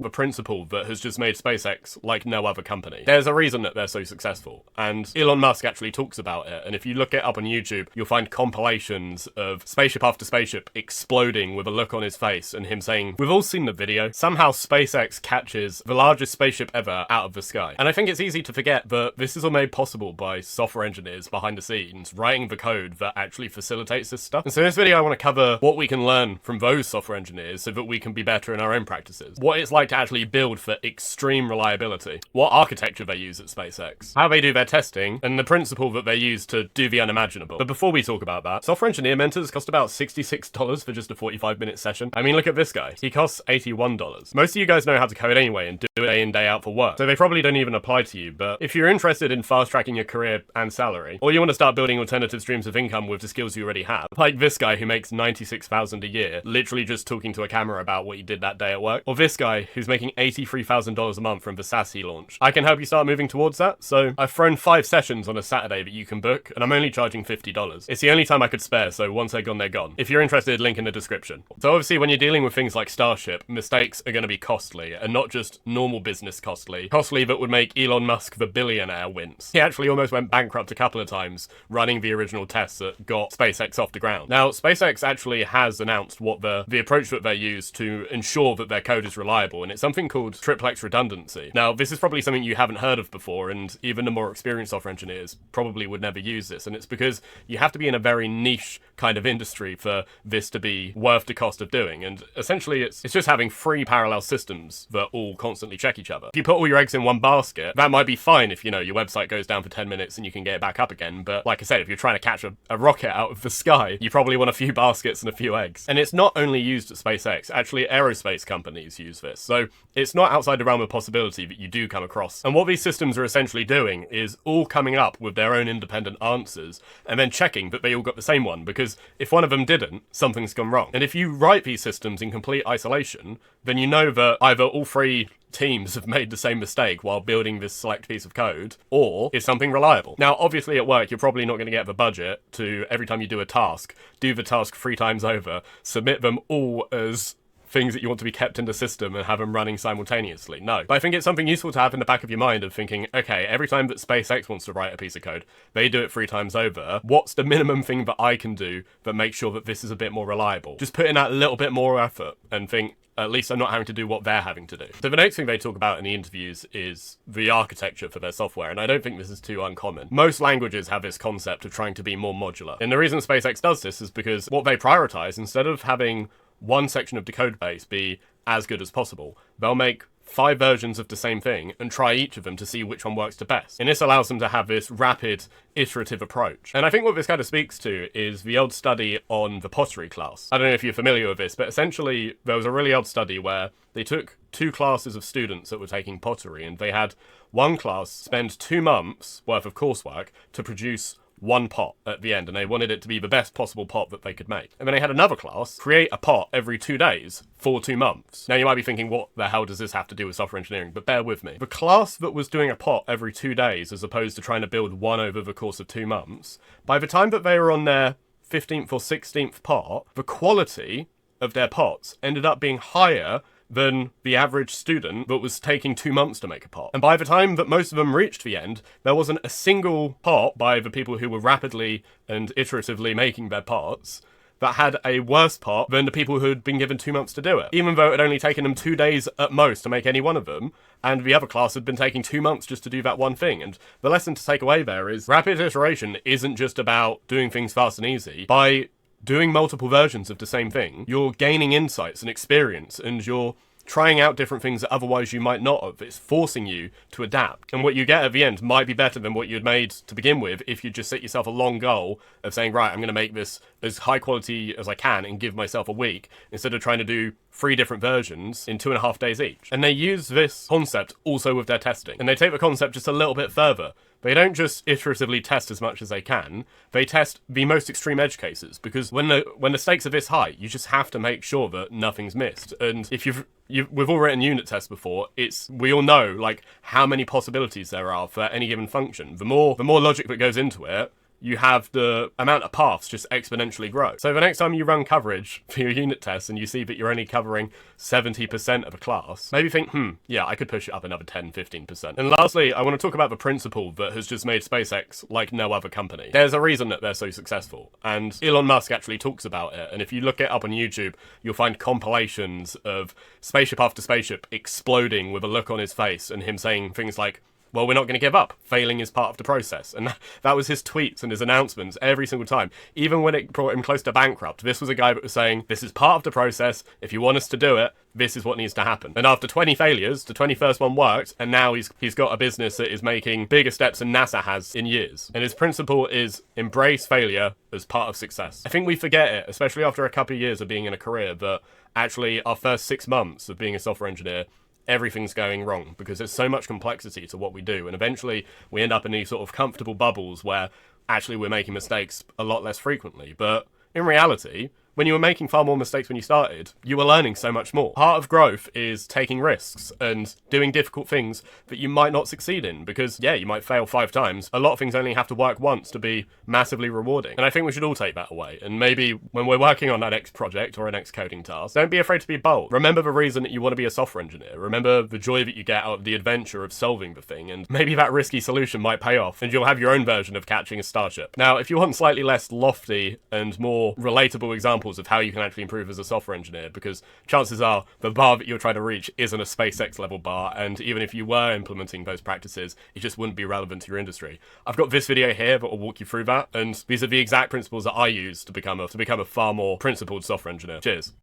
the principle that has just made SpaceX like no other company. There's a reason that they're so successful, and Elon Musk actually talks about it, and if you look it up on YouTube, you'll find compilations of spaceship after spaceship exploding with a look on his face and him saying, "We've all seen the video. Somehow SpaceX catches the largest spaceship ever out of the sky." And I think it's easy to forget that this is all made possible by software engineers behind the scenes writing the code that actually facilitates this stuff. And so in this video I want to cover what we can learn from those software engineers so that we can be better in our own practices, what it's like to actually build for extreme reliability, what architecture they use at SpaceX, how they do their testing, and the principle that they use to do the unimaginable. But before we talk about that, software engineer mentors cost about $66 for just a 45-minute session. I mean, look at this guy. He costs $81. Most of you guys know how to code anyway and do it day in, day out for work, so they probably don't even apply to you. But if you're interested in fast-tracking your career and salary, or you want to start building alternative streams of income with the skills you already have, like this guy who makes $96,000 a year, literally just talking to a camera about what he did that day at work, or this guy who's making $83,000 a month from the SaaS he launched, I can help you start moving towards that. So I've thrown 5 sessions on a Saturday that you can book, and I'm only charging $50. It's the only time I could spare, so once they're gone, they're gone. If you're interested, link in the description. So obviously when you're dealing with things like Starship, mistakes are going to be costly, and not just normal business costly that would make Elon Musk the billionaire wince. He actually almost went bankrupt a couple of times running the original tests that got SpaceX off the ground. Now, SpaceX actually has announced what the approach that they use to ensure that their code is reliable, and it's something called triplex redundancy. Now, this is probably something you haven't heard of before, and even the more experienced software engineers probably would never use this, and it's because you have to be in a very niche kind of industry for this to be worth the cost of doing, and essentially it's just having 3 parallel systems that all constantly check each other. If you put all your eggs in one basket, that might be fine if, you know, your website goes down for 10 minutes and you can get it back up again, but like I said, if you're trying to catch a rocket out of the sky, you probably want a few baskets and a few eggs. And it's not only used at SpaceX, actually aerospace companies use this, so it's not outside the realm of possibility that you do come across. And what these systems are essentially doing is all coming up with their own independent answers and then checking that they all got the same one, because if one of them didn't, something's gone wrong. And if you write these systems in complete isolation, then you know that either all 3 teams have made the same mistake while building this select piece of code, or is something reliable. Now, obviously at work, you're probably not going to get the budget to, every time you do a task, do the task 3 times over, submit them all as things that you want to be kept in the system and have them running simultaneously. No. But I think it's something useful to have in the back of your mind of thinking, okay, every time that SpaceX wants to write a piece of code, they do it 3 times over. What's the minimum thing that I can do that makes sure that this is a bit more reliable? Just put in that little bit more effort and think, at least I'm not having to do what they're having to do. So the next thing they talk about in the interviews is the architecture for their software, and I don't think this is too uncommon. Most languages have this concept of trying to be more modular. And the reason SpaceX does this is because what they prioritize, instead of having one section of the code base be as good as possible, they'll make 5 versions of the same thing and try each of them to see which one works the best. And this allows them to have this rapid, iterative approach. And I think what this kind of speaks to is the old study on the Pottery class. I don't know if you're familiar with this, but essentially there was a really old study where they took 2 classes of students that were taking pottery, and they had one class spend 2 months worth of coursework to produce 1 pot at the end, and they wanted it to be the best possible pot that they could make. And then they had another class create a pot every 2 days for 2 months. Now you might be thinking, what the hell does this have to do with software engineering? But bear with me. The class that was doing a pot every 2 days as opposed to trying to build one over the course of 2 months, by the time that they were on their 15th or 16th pot, the quality of their pots ended up being higher than the average student that was taking 2 months to make a pot. And by the time that most of them reached the end, there wasn't a single pot by the people who were rapidly and iteratively making their pots that had a worse pot than the people who had been given 2 months to do it, even though it had only taken them 2 days at most to make any one of them, and the other class had been taking 2 months just to do that one thing. And the lesson to take away there is rapid iteration isn't just about doing things fast and easy. By doing multiple versions of the same thing, you're gaining insights and experience, and you're trying out different things that otherwise you might not have. It's forcing you to adapt. And what you get at the end might be better than what you'd made to begin with if you just set yourself a long goal of saying, right, I'm going to make this as high quality as I can and give myself a week, instead of trying to do 3 different versions in 2.5 days each. And they use this concept also with their testing. And they take the concept just a little bit further. They don't just iteratively test as much as they can, they test the most extreme edge cases, because when the stakes are this high, you just have to make sure that nothing's missed. And if we've all written unit tests before, we all know like how many possibilities there are for any given function. The more logic that goes into it, you have the amount of paths just exponentially grow. So the next time you run coverage for your unit tests and you see that you're only covering 70% of a class, maybe think, yeah, I could push it up another 10, 15%. And lastly, I want to talk about the principle that has just made SpaceX like no other company. There's a reason that they're so successful, and Elon Musk actually talks about it. And if you look it up on YouTube, you'll find compilations of spaceship after spaceship exploding with a look on his face and him saying things like, well, we're not going to give up. Failing is part of the process. And that was his tweets and his announcements every single time. Even when it brought him close to bankrupt, this was a guy that was saying, this is part of the process. If you want us to do it, this is what needs to happen. And after 20 failures, the 21st one worked, and now he's got a business that is making bigger steps than NASA has in years. And his principle is embrace failure as part of success. I think we forget it, especially after a couple of years of being in a career, that actually our first 6 months of being a software engineer, everything's going wrong because there's so much complexity to what we do, and eventually we end up in these sort of comfortable bubbles where actually we're making mistakes a lot less frequently. But in reality, when you were making far more mistakes when you started, you were learning so much more. Part of growth is taking risks and doing difficult things that you might not succeed in because, yeah, you might fail 5 times. A lot of things only have to work once to be massively rewarding. And I think we should all take that away. And maybe when we're working on that next project or a next coding task, don't be afraid to be bold. Remember the reason that you want to be a software engineer. Remember the joy that you get out of the adventure of solving the thing. And maybe that risky solution might pay off and you'll have your own version of catching a Starship. Now, if you want slightly less lofty and more relatable examples of how you can actually improve as a software engineer, because chances are the bar that you're trying to reach isn't a SpaceX level bar, and even if you were implementing those practices, it just wouldn't be relevant to your industry. I've got this video here that will walk you through that, and these are the exact principles that I use to become a far more principled software engineer. Cheers.